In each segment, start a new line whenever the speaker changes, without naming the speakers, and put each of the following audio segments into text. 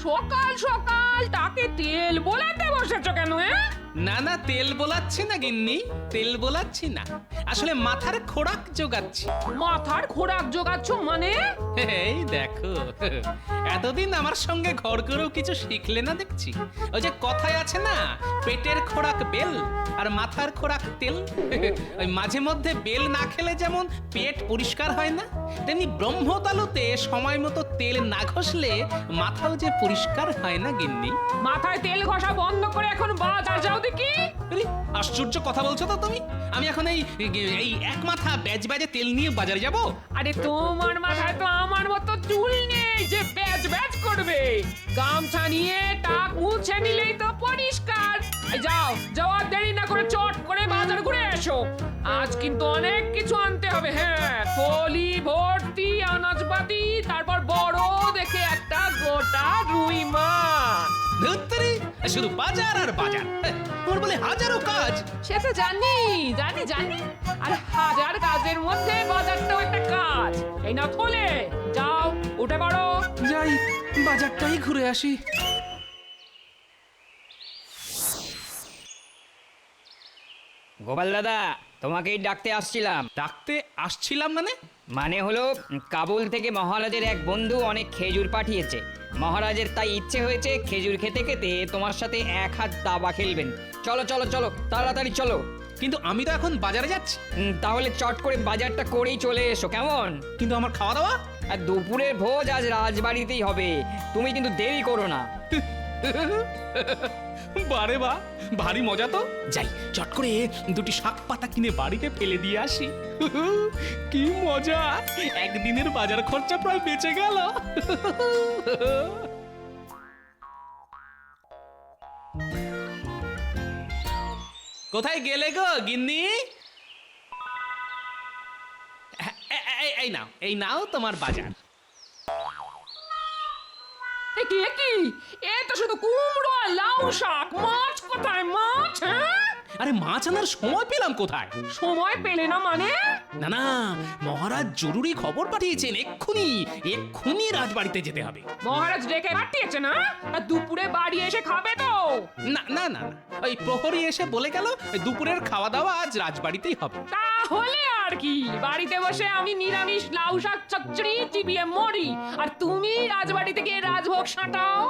সকাল সকাল তাকে তেল বোলাতে বসেছো কেন?
না না, তেল বোলাচ্ছি না গিন্নি, তেল বোলাচ্ছি না, আসলে মাথার খোরাক জোগাচ্ছি।
মাথার খোরাক জোগাচ্ছ মানে?
এই দেখো, এতদিন আমার সঙ্গে ঘর করেও কিছু শিখলে না দেখছি। ওই যে কথায় আছে না, পেটের খোরাক বেল আর মাথার খোরাক তেল। ওই মাঝে মধ্যে বেল না খেলে যেমন পেট পরিষ্কার হয় না, তেমনি ব্রহ্মতালুতে সময় মতো তেল না ঘষলে মাথাও যে পরিষ্কার হয় না গিন্নি।
মাথায় তেল ঘষা বন্ধ করে এখন বাজার যাও দেখি।
আরে, আশ্চর্য কথা বলছো তো তুমি। আমি এখন এই এই এক মাথা ব্যাজ ব্যাজে তেল নিয়ে বাজারে যাব?
আরে তোমার মাথায় তো আমার মতো চুল নেই যে ব্যাজ ব্যাজ করবে। গামছা নিয়ে টাক মুছে নিলেই তো পরিষ্কার। এই যাও যাও, আর দেরি না করে চট করে বাজার ঘুরে এসো। আজ কিন্তু অনেক কিছু আনতে হবে। হ্যাঁ, থলি ভর্তি আনাজপাতি, তারপর বড় দেখে একটা গোটা রুই মাছ।
ধুত্তেরি, শুধু বাজার আর বাজার। তোর বলে হাজারো কাজ।
সে তো জানি জানি জানি, আর হাজার কাজের মধ্যে বাজারটাও একটা কাজ। এই না থলে, যাও উঠে পড়ো।
যাই, বাজারটাই ঘুরে আসি।
গোপাল দাদা, তোমাকেই ডাকতে আসছিলাম।
ডাকতে আসছিলাম মানে?
মানে হলো, কাবুল থেকে মহারাজের এক বন্ধু অনেক খেজুর পাঠিয়েছে। মহারাজের তাই ইচ্ছে হয়েছে খেজুর খেতে খেতে তোমার সাথে এক হাত দাবা খেলবেন। চলো চলো চলো, তাড়াতাড়ি চলো।
কিন্তু আমি তো এখন বাজারে যাচ্ছি।
তাহলে চট করে বাজারটা করেই চলে এসো, কেমন?
কিন্তু আমার খাওয়া দাওয়া?
আর দুপুরের ভোজ আজ রাজবাড়িতেই হবে, তুমি কিন্তু দেরি করো না।
বারে বা, ভারী মজা তো। যাই, চট করে দুটি শাক পাতা কিনে বাড়িতে ফেলে দিয়ে আসি। কি মজা, একদিনের বাজার খরচা প্রায় বেঁচে গেল। কোথায় গেলে গো গিন্নি? এই নাও তোমার বাজার।
এ কি এ কি? এ তো শুধু কুমড়ো আর লাউ শাক। মাছ কোথায়? মাছ? হ্যাঁ,
আরে মাছ আনার সময় পেলাম কোথায়?
সময় পেলে না মানে?
না না, মহারাজ জরুরি খবর পাঠিয়েছেন, এক্ষুনি এক্ষুনি রাজবাড়িতে যেতে হবে।
মহারাজ ডেকে পাঠিয়েছে না? আর দুপুরে বাড়ি এসে খাবে তো?
না না না না, ওই প্রহরী এসে বলে গেল দুপুরের খাওয়া দাওয়া আজ রাজবাড়িতেই হবে।
তাহলে আর কি, বাড়িতে বসে আমি নিরামিষ লাউ শাক চচ্চড়ি চিবিয়ে মরি, আর তুমি রাজবাড়িতে গিয়ে রাজভোগ সাঁটাও।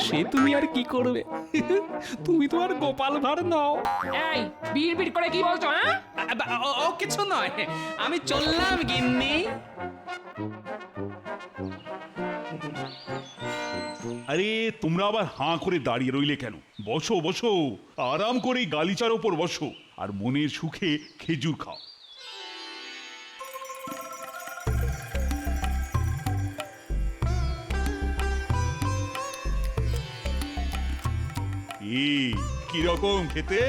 সে তুমি আর কি করবে, তুমি তো আর গোপাল ভাঁড় নও।
এই বিড় বিড় করে কি বলছো? হ্যাঁ,
ও কিছু নয়, আমি চললাম গিন্নি।
আরে তোমরা আবার হাঁ করে দাঁড়িয়ে রইলে কেন? বসো বসো, আরাম করে গালিচার ওপর বসো আর মনের সুখে খেজুর খাও। কিরকম খেতে?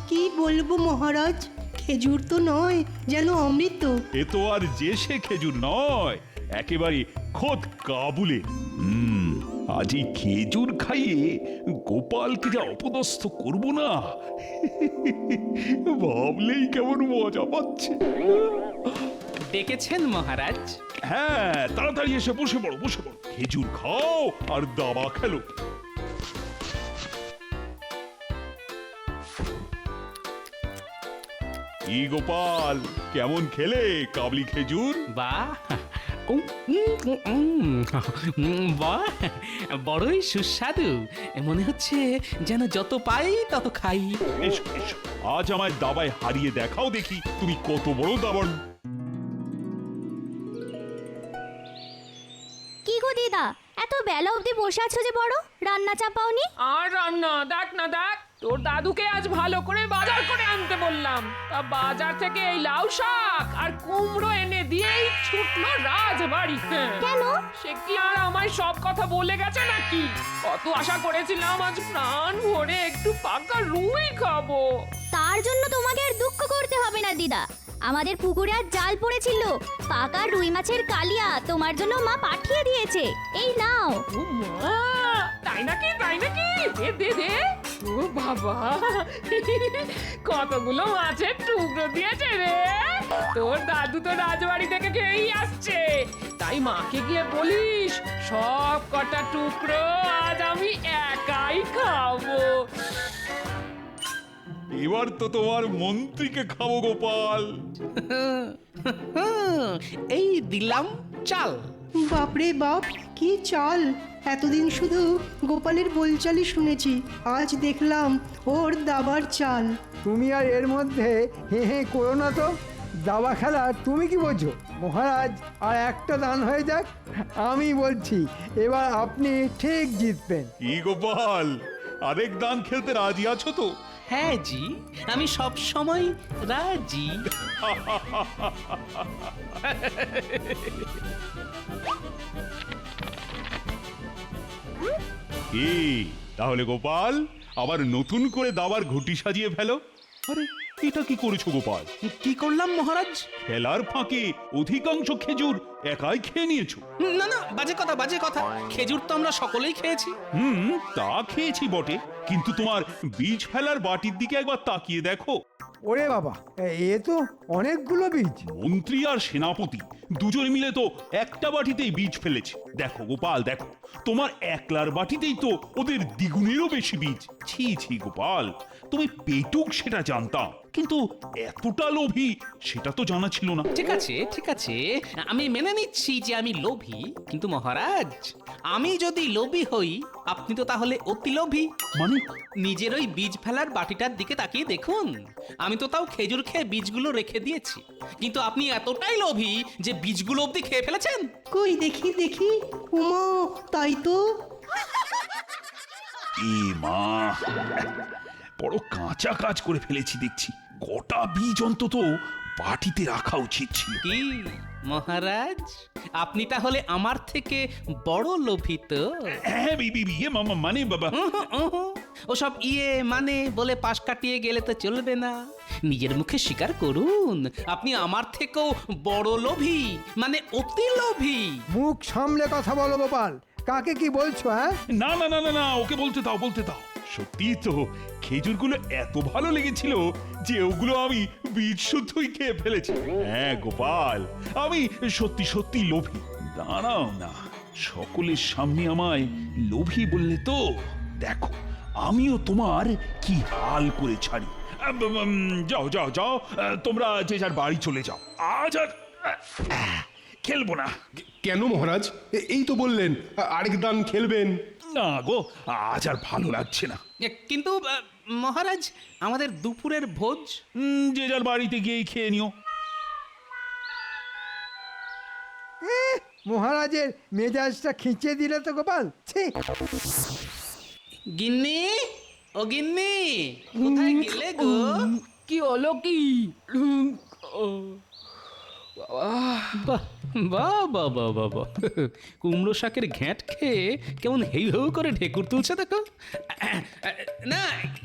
কি বলবো মহারাজ, খেজুর তো নয়, যেন অমৃত।
এ তো আর যে সে খেজুর নয়, একেবারে খোদ কাবুলে। আজ এই খেজুর খাইয়ে গোপালকে যা অপদস্থ করব না, ভাবলেই কেমন মজা পাচ্ছে।
ডেকেছেন মহারাজ?
হ্যাঁ, তাড়াতাড়ি এসে বসে পড়ো বসে পড়ো, খেজুর খাও আর দাবা খেলো। কি গোপাল, কেমন খেলে কাবলি খেজুর?
বাহ, বাহ, বড়ই সুস্বাদু। মনে হচ্ছে যেন যত পাই তত খাই।
এসো এসো, আজ আমায় দাবায় হারিয়ে দেখাও দেখি তুমি কত বড় দাবাড়ু।
কি গো দিদা, এত বেলা অবধি বসে আছো যে? বড় রান্না চাপাওনি?
আর রান্না দেখ না দেখ, তোর দাদুকে আজ ভালো করে বাজার করে আনতে বললাম। তা বাজার থেকে এই লাউ শাক আর কুমড়ো এনে দিয়েই ছুটলো রাজবাড়ি।
কেন?
সে কি আর আমায় সব কথা বলে গেছে নাকি? কত আশা করেছিলাম আজ প্রাণ ভরে একটু পাকা রুই খাবো।
তার জন্য তোমাকে আর দুঃখ করতে হবে না দিদা। আমাদের পুকুরে আজ জাল পড়েছিল, পাকা রুই মাছের কালিয়া তোমার জন্য মা পাঠিয়ে দিয়েছে। এই নাও।
ও মা, তাই নাকি তাই নাকি? দে দে দে। ও বাবা, কতগুলো মাছের টুকরো দিয়েছে রে। তোর দাদু তো রাজবাড়ি থেকে খেয়েই আসছে, তাই মাকে গিয়ে বলিস সব কটা টুকরো আজ আমি আমি একাই খাবো।
এবার তো তোমার মন্ত্রীকে খাবো গোপাল।
এই দিলাম চাল।
বাপরে বাপ, কি চাল! এতদিন শুধু গোপালের বলচালই শুনেছি, আজ দেখলাম ওর দাবার চাল।
তুমি আর এর মধ্যে হে হে করো না তো। দাবা খেলা তুমি কি বোঝো? মহারাজ আর একটা দান হয়ে যাক, আমি বলছি এবার আপনি ঠিক জিতবেন।
কি গোপাল, আরেক দান খেলতে রাজি আছো তো?
হ্যাঁ জি, আমি সব সময় রাজি।
কি তাহলে গোপাল, আবার নতুন করে দাবার ঘুটি সাজিয়ে ফেলো। আরে এটা কি করেছো গোপাল?
কি করলাম মহারাজ?
খেলার ফাঁকে অধিকাংশ খেজুর একাই খেয়ে নিয়েছো।
না না, বাজে কথা বাজে কথা। খেজুর তো আমরা সকলেই খেয়েছি।
তা খেয়েছি বটে, কিন্তু তোমার বীজ ফেলার বাটির দিকে একবার তাকিয়ে দেখো।
ওরে বাবা, এ তো অনেকগুলো বীজ।
মন্ত্রী আর সেনাপতি দুজন মিলে তো একটা বাটিতেই বীজ ফেলেছে। দেখো গোপাল দেখো, তোমার একলার বাটিতেই তো ওদের দ্বিগুণেরও বেশি বীজ। ছি ছি গোপাল, তুমি পেটুক সেটা জানতাম, কিন্তু এতটা লোভী সেটা তো জানা ছিল না।
ঠিক আছে ঠিক আছে, আমি মেনে নিচ্ছি যে আমি লোভী, কিন্তু মহারাজ আমি যদি লোভী হই, আপনি তো তাহলে অতি লোভী।
মানে
নিজের ওই বীজ ফেলার বাটিটার দিকে তাকিয়ে দেখুন, আমি তো তাও খেজুর খেয়ে বীজগুলো রেখে দিয়েছি, কিন্তু আপনি এতটাই লোভী যে বীজগুলো অবধি খেয়ে ফেলেছেন।
কই দেখি দেখি, উমা, তাই তো।
এ মা, বড় কাঁচা কাজ করে ফেলেছি দেখছি। গোটা বীজ অন্তত বাটিতে রাখা উচিত ছিল।
কি মহারাজ, আপনি তাহলে আমার থেকে বড় লোভী তো?
হ্যাঁ বিয়ে মামা, মানে বাবা।
ওসব ইয়ে মানে বলে পাশ কাটিয়ে গেলে তো চলবে না। নিজের মুখে স্বীকার করুন, আপনি আমার থেকেও বড় লোভী, মানে অতি লোভী।
মুখ সামলে কথা বলো গোপাল, কাকে কি বলছো? হ্যাঁ,
না না না না না, ওকে বলতে দাও বলতে দাও। সত্যি তো খেজুরগুলো এত ভালো লেগেছিল যে ওগুলো আমি বীজ শুদ্ধই খেয়ে ফেলেছি। হ্যাঁ গোপাল, আমি সত্যি সত্যি লোভী। দাঁড়াও না, সকলের সামনে আমায় লোভী বললে তো, দেখো আমিও তোমার কি হাল করে ছাড়ি। যাও যাও যাও, তোমরা যে যার বাড়ি চলে যাও। আজ আর খেলবো না।
কেন মহারাজ? এই তো বললেন আরেক দান খেলবেন।
না গো, আজ আর ভালো লাগছে না।
কিন্তু মহারাজ, আমাদের দুপুরের ভোজ?
যে যার বাড়িতে গিয়েই খেয়ে নিও।
মহারাজের মেজাজটা খিঁচে দিলে তো গোপাল। ছি!
গিন্নি, ও গিন্নি, কোথায় গেলে গো?
কি হলো কি?
বাহ বাহ বাহ বাহ বাহ বাহ, কুমড়ো শাকের ঘ্যাঁট খেয়ে কেমন হেউ হেউ করে ঢেকুর তুলছে দেখো। না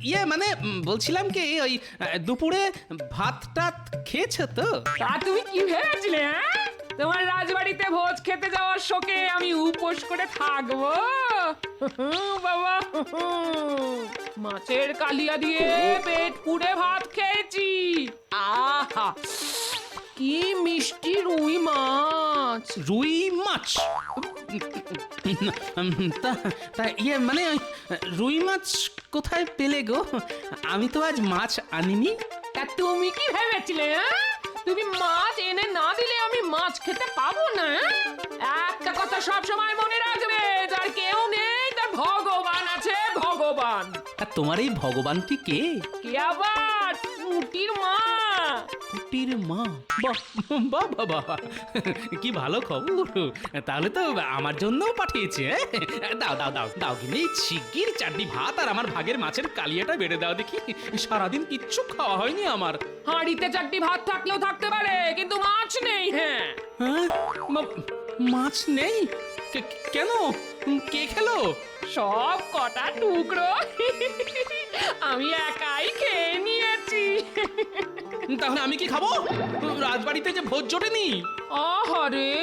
ইয়ে মানে বলছিলাম কি, ওই দুপুরে ভাত টাত খেয়েছো তো?
তা তুমি কি ভেবেছিলে? হ্যাঁ, তোমার রাজবাড়িতে ভোজ খেতে যাওয়ার শোকে আমি উপোস করে থাকবো? বাবা, মাছের কালিয়া দিয়ে পেট পুড়ে ভাত খেয়েছি। আহা, কি মিষ্টি রুই মাছ!
রুই মাছ? তা ইয়ে মানে রুই মাছ কোথায় পেলে গো? আমি তো আজ মাছ আনিনি।
তা তুমি কি ভেবেছিলে? হ্যাঁ, তুমি মাছ এনে না দিলে আমি মাছ খেতে পাবো না? একটা কথা সব সময় মনে রাখবে, যার কেউ নেই তার ভগবান আছে, ভগবান।
আর তোমার এই ভগবানটি কে?
কে আবার? পুটির মা।
পুটির মা? বাহ বাহ বাহ বাহ, কি ভালো খবর। তাহলে তো আমার জন্যও পাঠিয়েছে। দাও দাও দাও দাও, কিন্তু শিগগির চাটনি ভাত আর আমার ভাগের মাছের কালিয়াটা বেড়ে দাও দেখি। সারাদিন কিচ্ছু খাওয়া হয়নি আমার।
হাঁড়িতে চারটি ভাত থাকলেও থাকতে পারে, কিন্তু মাছ নেই। হ্যাঁ,
হ্যাঁ, মাছ নেই? কেন? কে খেলো?
সব কটা টুকরো আমি একাই খেয়ে নিয়েছি।
তাহলে আমি কি খাবো? রাজবাড়িতে যে ভোজ জোটেনি।
আহারে,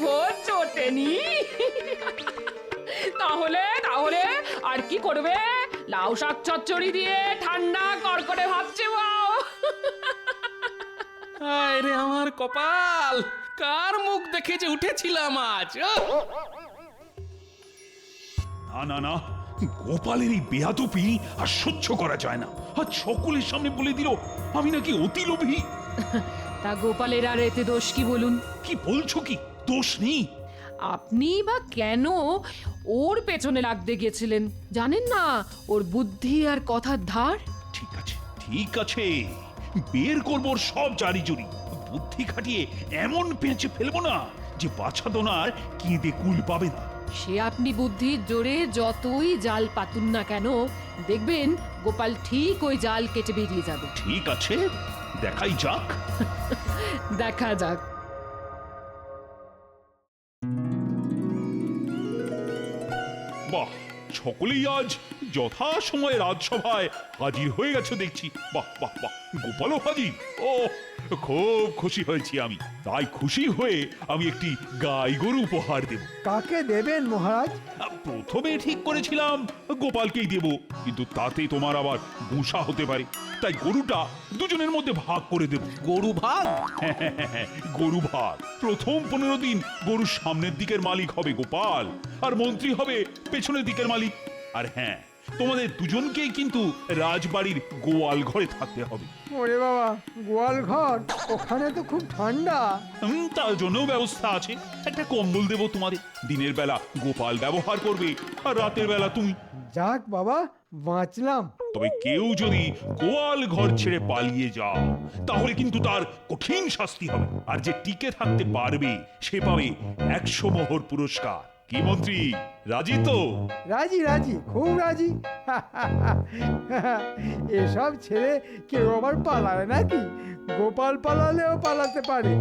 ভোজ জোটেনি? তাহলে তাহলে আর কি করবে? লাউ শাক চচ্চড়ি দিয়ে ঠান্ডা কড়কড়ে ভাত চেবাও।
আরে আমার কপাল, কার মুখ দেখে যে উঠেছিলাম আজ।
না না না, গোপালের এই বেয়াদপি আর সহ্য করা যায় না। আর সকলের সামনে বলে দিল আমি নাকি অতি লোভী।
তা গোপালের আর এতে দোষ কি বলুন?
কি বলছো কি? দোষ নেই?
আপনি বা কেন ওর পেছনে লাগতে গেছিলেন? জানেন না ওর বুদ্ধি আর কথার ধার?
ঠিক আছে ঠিক আছে, বের করবো ওর সব জারি জুরি। বুদ্ধি খাটিয়ে এমন পেঁচে ফেলবো না যে বাছা দোনার কেঁদে কুল পাবে না।
সে আপনি বুদ্ধির জোরে যতই জাল পাতুন না কেন, দেখবেন গোপাল ঠিক ওই জাল কেটে বেরিয়ে যাবে।
ঠিক আছে, দেখাই যাক।
দেখা যাক।
বাহ, সকলেই আজ যথা সময়ে রাজসভায় হাজির হয়ে গেছে দেখছি। বাহ বাহ বাহ, গোপালও হাজির। ও, খুব খুশি হয়েছি আমি। তাই খুশি হয়ে আমি একটি গাই গরু উপহার দেব।
কাকে দেবেন মহারাজ?
প্রথমে ঠিক করেছিলাম গোপালকেই দেব, কিন্তু তাতে তোমার আবার গুসা হতে পারে। তাই গরুটা দুজনের মধ্যে ভাগ করে দেব।
গরু ভাগ?
গরু ভাগ। প্রথম 15 দিন গরুর সামনের দিকের মালিক হবে গোপাল, আর মন্ত্রী হবে পেছনের দিকের মালিক। আর হ্যাঁ, তোমাদের দুজনকেই কিন্তু রাজবাড়ির গোয়াল ঘরে থাকতে হবে।
ওরে বাবা, গোয়াল ঘর? ওখানে তো খুব ঠান্ডা।
তার জন্যও ব্যবস্থা আছে। একটা কম্বল দেব তোমাদের। দিনের বেলা গোপাল ব্যবহার করবে, আর রাতের বেলা তুমি।
যাক বাবা, বাঁচলাম।
তবে কেউ যদি গোয়াল ঘর ছেড়ে পালিয়ে যাও, তাহলে কিন্তু তার কঠিন শাস্তি হবে। আর যে টিকে থাকতে পারবে সে পাবে 100 মোহর পুরস্কার। কি মন্ত্রী, রাজি তো?
রাজি রাজি, খুব রাজি। এসব ছেড়ে কেউ আবার পালায় নাকি? গোপাল পালালেও পালাতে পারে।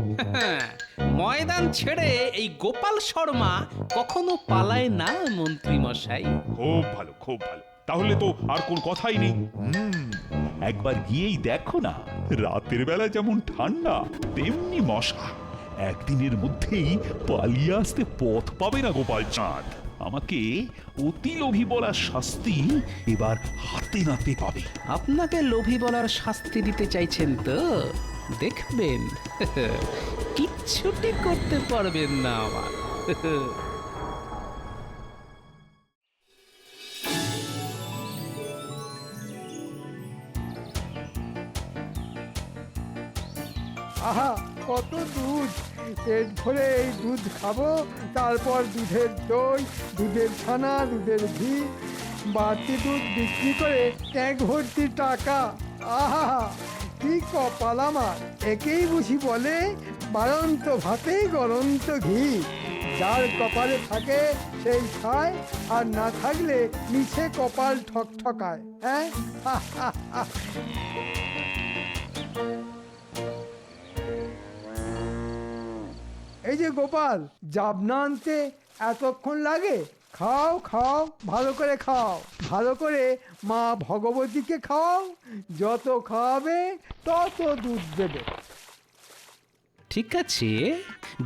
ময়দান ছেড়ে এই গোপাল শর্মা কখনো পালায় না মন্ত্রী মশাই।
খুব ভালো খুব ভালো, তাহলে তো আর কোন কথাই নেই। একবার গিয়েই দেখো না, রাতের বেলা যেমন ঠান্ডা তেমনি মশা। একদিনের মধ্যেই পালিয়ে আসতে পথ পাবে না গোপাল চাঁদ। আমাকে অতি লোভী বলার শাস্তি এবার হাতে নাতে পাবে।
আপনাকে লোভী বলার শাস্তি দিতে চাইছেন তো? দেখবেন, কিচ্ছুটি করতে পারবেন না আমার।
আহা, কত দুধ! পেট ভরে এই দুধ খাবো, তারপর দুধের দই, দুধের ছানা, দুধের ঘি, বাড়তি দুধ বিক্রি করে ট্যাঙ্ক ভর্তি টাকা। আহা, কি কপাল আমার! একেই বুঝি বলে বাড়ন্ত ভাতে গড়ন্ত ঘি। যার কপালে থাকে সেই খায়, আর না থাকলে নিচে কপাল ঠকঠকায়। হ্যাঁ, এই যে গোপাল, জাবনা আনতে এতক্ষণ লাগে? খাও খাও, ভালো করে খাও, ভালো করে মা ভগবতীকে খাও। যত খাওয়াবে তত দুধ দেবে।
ঠিক আছে,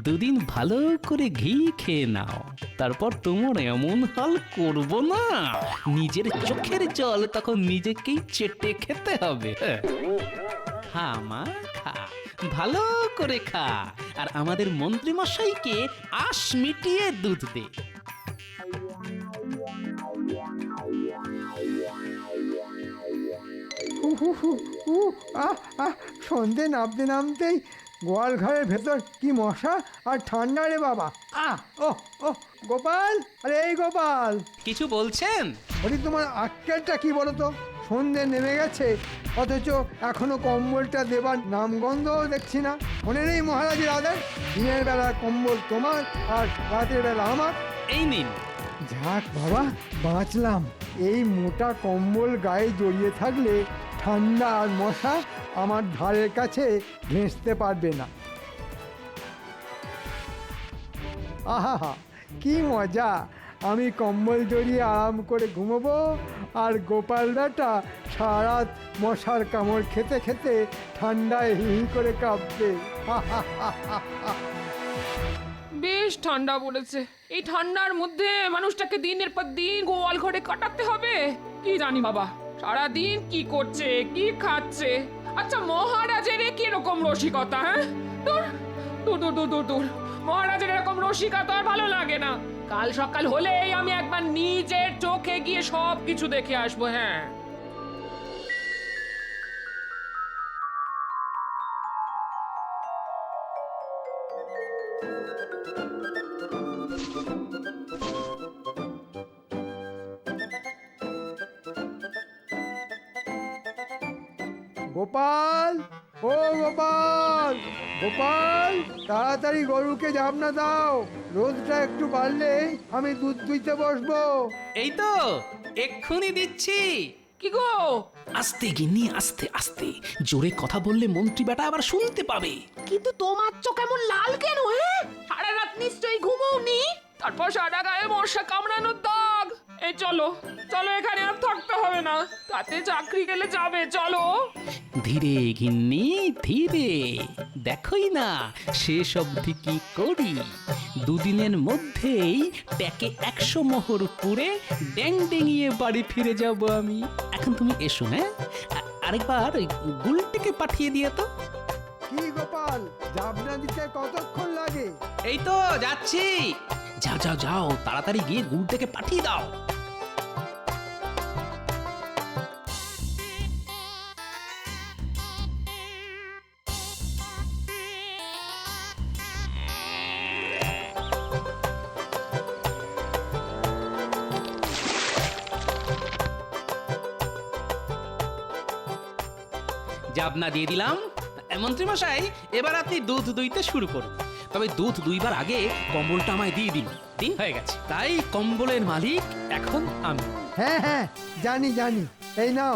দুদিন ভালো করে ঘি খেয়ে নাও, তারপর তোমার এমন হাল করব না, নিজের চোখের জল তখন নিজেকেই চেটে খেতে হবে। খা মা খা, ভালো করে খা, আর আমাদের মন্ত্রী মশাইকে আশ মিটিয়ে দুধ দে।
সন্ধে নামতে নামতেই গোয়াল ঘরের ভেতর কি মশা আর ঠান্ডা রে বাবা। ও ও গোপাল, আরে এই গোপাল,
কিছু বলছেন?
বলি তোমার আক্কেলটা কি বলো তো? সন্ধে নেমে গেছে, অথচ এখনো কম্বলটা দেবার নামগন্ধও দেখছি না। মনে নেই মহারাজের আদেশ, দিনের বেলা কম্বল তোমার আর রাতের বেলা আমার।
এই নিন।
যাক বাবা, বাঁচলাম। এই মোটা কম্বল গায়ে জড়িয়ে থাকলে ঠান্ডা আর মশা আমার ধারের কাছে ঘেঁষতে পারবে না। আহা, কি মজা! আমি কম্বল জড়িয়ে আরাম করে ঘুমোবো, আর গোপাল বেটা সারা রাত মশার কামড় খেতে খেতে ঠান্ডায় হি হি করে কাঁপবে।
বেশ ঠান্ডা পড়েছে। এই ঠান্ডার মধ্যে মানুষটাকে দিনের পর দিন গোয়াল ঘরে কাটাতে হবে। কি জানি বাবা, সারাদিন কি করছে, কি খাচ্ছে। আচ্ছা, মহারাজের কিরকম রসিকতা? হ্যাঁ, দূর দূর দূর দূর দূর দূর। মহারাজের এরকম রসিকতা আর ভালো লাগে না। কাল সকাল হলেই আমি একবার নিজের চোখে গিয়ে সব কিছু দেখে আসবো। হ্যাঁ,
গোপাল, ও গোপাল, গোপাল, তাড়াতাড়ি গরুকে জাবনা দাও। রোদটা একটু বাড়লে আমি দুধ দুইতে বসবো।
এই তো এক্ষুনি দিচ্ছি।
কি গো?
আস্তে গিন্নি, আস্তে আস্তে, জোরে কথা বললে মন্ত্রী বেটা আবার শুনতে পাবে।
কিন্তু তোমার চোখ এমন লাল কেন? সারা রাত নিশ্চয়ই ঘুমোওনি, তারপর সারা গায়ে মশা কামড়ানোর দাগ। এই চলো চলো, এখানে আর থাকতে হবে না, তাতে চাকরি গেলে যাবে। চলো।
ধীরে গিন্নি ধীরে, দেখোই না শেষ অবধি কি করি। দুদিনের মধ্যেই ট্যাকে 100 মোহর পুরে ড্যাং ডেঙিয়ে বাড়ি ফিরে যাব আমি। এখন তুমি এসো, হ্যাঁ? আরেকবার ওই গুলটিকে পাঠিয়ে দিয়ে তো।
কি গোপাল, জাবনা দিতে কতক্ষণ লাগে?
এই তো যাচ্ছি। যাও যাও যাও, তাড়াতাড়ি গিয়ে গুলটাকে পাঠিয়ে দাও। জাবনা দিয়ে দিলাম। মন্ত্রী মশাই, এবার আপনি দুধ দুইতে শুরু করুন। তবে দুধ দুইবার আগে কম্বলটা আমায় দিয়ে দিন। দিন হয়ে গেছে, তাই কম্বলের মালিক এখন আমি।
হ্যাঁ হ্যাঁ, জানি জানি, এই নাও।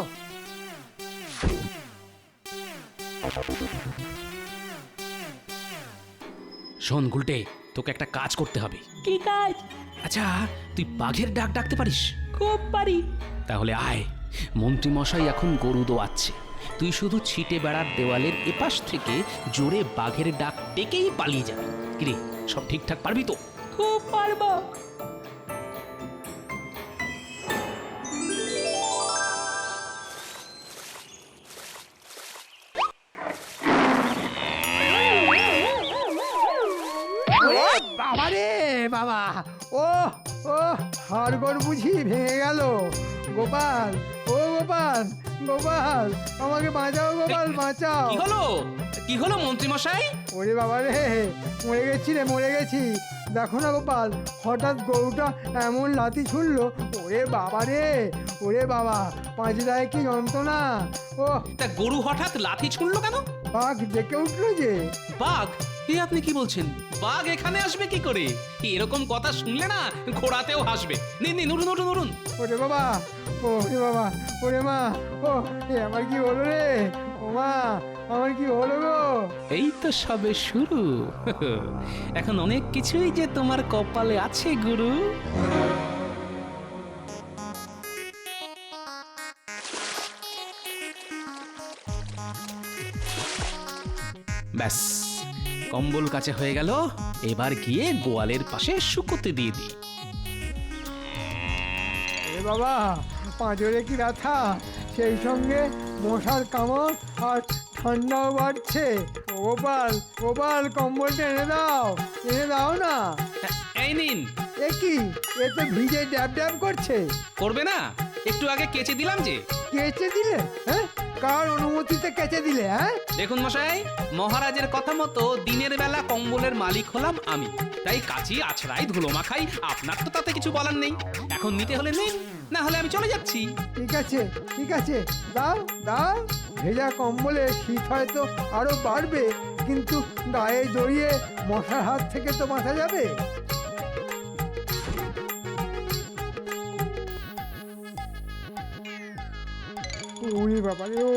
শোন গুলটে, তোকে একটা কাজ করতে হবে।
কি কাজ?
আচ্ছা, তুই বাঘের ডাক ডাকতে পারিস?
খুব পারি।
তাহলে আয়, মন্ত্রী মশাই এখন গরু দোয়াচ্ছে। তুই শুধু ছিটে বেড়ার দেওয়ালের এপাশ থেকে জোরে বাঘের ডাক ডেকেই পালিয়ে যাবি। কিরে, সব ঠিকঠাক পারবি তো?
খুব পারবো।
বাবা রে বাবা, ও ও হাড়গোড় বুঝি ভেঙে গেল। গোপাল, ও গোপাল, গোপাল, আমাকে বাঁচাও গোপাল, বাঁচাও।
কি হলো? কি হলো মন্ত্রী মশাই?
ওরে বাবা রে, মরে গেছি রে, মরে গেছি। দেখো না গোপাল, হঠাৎ গরুটা এমন লাথি ছুড়লো। ওরে বাবা রে, ওরে বাবা, পাঁচটায় কি যন্ত্রণা। ও
তা গরু হঠাৎ লাথি ছুঁড়লো কেন?
বাঘ ডেকে উঠলো যে।
বাঘ? এ আপনি কি বলছেন? বাঘ এখানে আসবে কি করে? এরকম কথা শুনলে না ঘোড়াতেও হাসবে। নিন নিন, উঠুন উঠুন উঠুন।
ওরে বাবা, ওরে বাবা, ওরে মা, ও এ আমার কি হলো রে? ও মা, আমার কি হলো গো?
এই তো সবে শুরু। এখন অনেক কিছুই যে তোমার কপালে আছে গুরু। ব্যাস, কম্বল কাছে হয়ে গেল। এবার গিয়ে গোয়ালের পাশে শুকোতে দিয়ে দিই।
এ বাবা, পাঁজরে কি ব্যথা, সেই সঙ্গে মশার কামড় আর ঠান্ডাও বাড়ছে। ও গোপাল, গোপাল, কম্বলটা এনে দাও, এনে দাও না।
এই নিন।
এ কি, এ তো ভিজে ড্যাব ড্যাব করছে।
করবে না? একটু আগে কেচে দিলাম যে।
কেচে দিলে? হ্যাঁ, কার অনুমতিতে কেচে দিলে? হ্যাঁ,
দেখুন মশাই, মহারাজের কথা মতো দিনের বেলা কম্বলের মালিক হলাম আমি, তাই কাচি আছড়াই ধুলো মাখাই। আপনার তো তাতে কিছু বলার নেই। এখন নিতে হলে নিন, না হলে আমি চলে যাচ্ছি।
ঠিক আছে, ঠিক আছে, দাও দাও। ভেজা কম্বলে শীত হয়তো আরো বাড়বে, কিন্তু গায়ে জড়িয়ে মশার হাত থেকে তো বাঁচা যাবে। ওরে বাবা রে, ও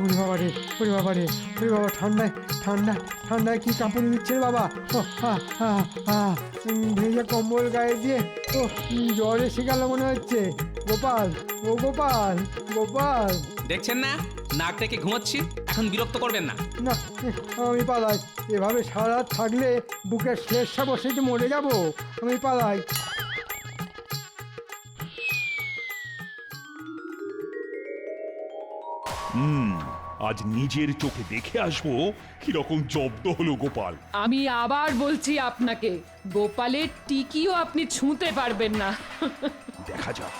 ওরে বাবা রে, ওরে বাবা রে, ওরে বাবা, ঠান্ডায় ঠান্ডায় ঠান্ডায় কি কাঁপুনি দিচ্ছে রে বাবা। ও ভেজা কম্বল গায়ে দিয়ে ও জ্বর এসে গেল মনে হচ্ছে। গোপাল, ও গোপাল, গোপাল।
দেখছেন না, নাক ডেকে ঘুমোচ্ছি। এখন বিরক্ত করবেন না।
না, আমি পালাই। এভাবে সারা রাত থাকলে বুকের শেষটা বসে যে মরে যাব। আমি পালাই।
আজ নিজের চোখে দেখে আসবো কিরকম জব্দ হলো গোপাল।
আমি আবার বলছি আপনাকে, গোপালের টিকিও আপনি ছুঁতে পারবেন না।
দেখা যাক।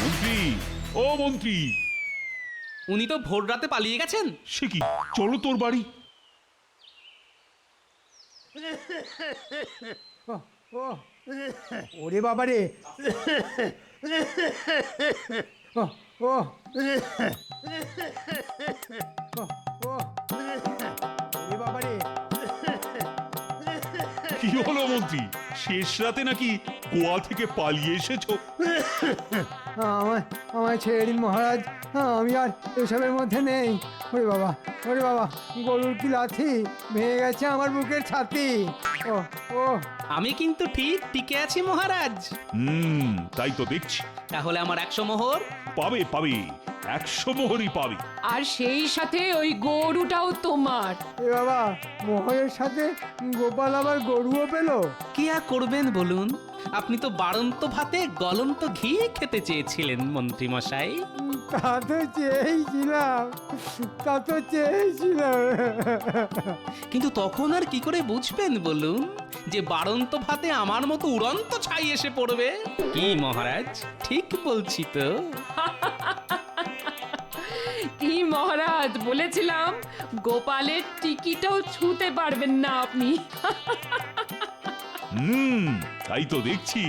মন্ত্রী, ও মন্ত্রী,
উনি তো ভোর রাতে পালিয়ে গেছেন।
সে কি, চলো তোর বাড়ি।
ও ওরে বাবা রে ও ও ও ওরে বাবা রে
কি হলো মন্ত্রী, শেষ রাতে নাকি গোয়া থেকে পালিয়ে এসেছো?
আমায় আমায় ছেড়ে দিন মহারাজ, আমি আর এসবের মধ্যে নেই। ওরে বাবা, ওরে বাবা, গরুর কি লাথি, ভেঙে গেছে আমার বুকের ছাতি। ও ও
আমি কিন্তু ঠিক টিকে আছি মহারাজ।
তাই তো দেখছি।
তাহলে আমার 100 মোহর।
পাবে পাবে, 100 মোহরই পাবে।
আর সেই সাথে ওই গরুটাও তোমার।
এ বাবা, মোহরের সাথে গোপাল আবার গরুও পেলো।
কি আর করবেন বলুন, আপনি তো বাড়ন্ত ভাতে গলন্ত ঘি খেতে চেয়েছিলেন মন্ত্রী মশাই।
তা তো চেয়েছিলাম, তা তো চেয়েছিলাম।
কিন্তু তখন আর কি করে বুঝবেন বলুন যে বাড়ন্ত ভাতে আমার মতো উড়ন্ত ছাই এসে পড়বে? কি মহারাজ, ঠিক বলছি তো?
কি মহারাজ, বলেছিলাম গোপালের টিকিটাও ছুঁতে পারবেন না আপনি।
তাই তো দেখছি।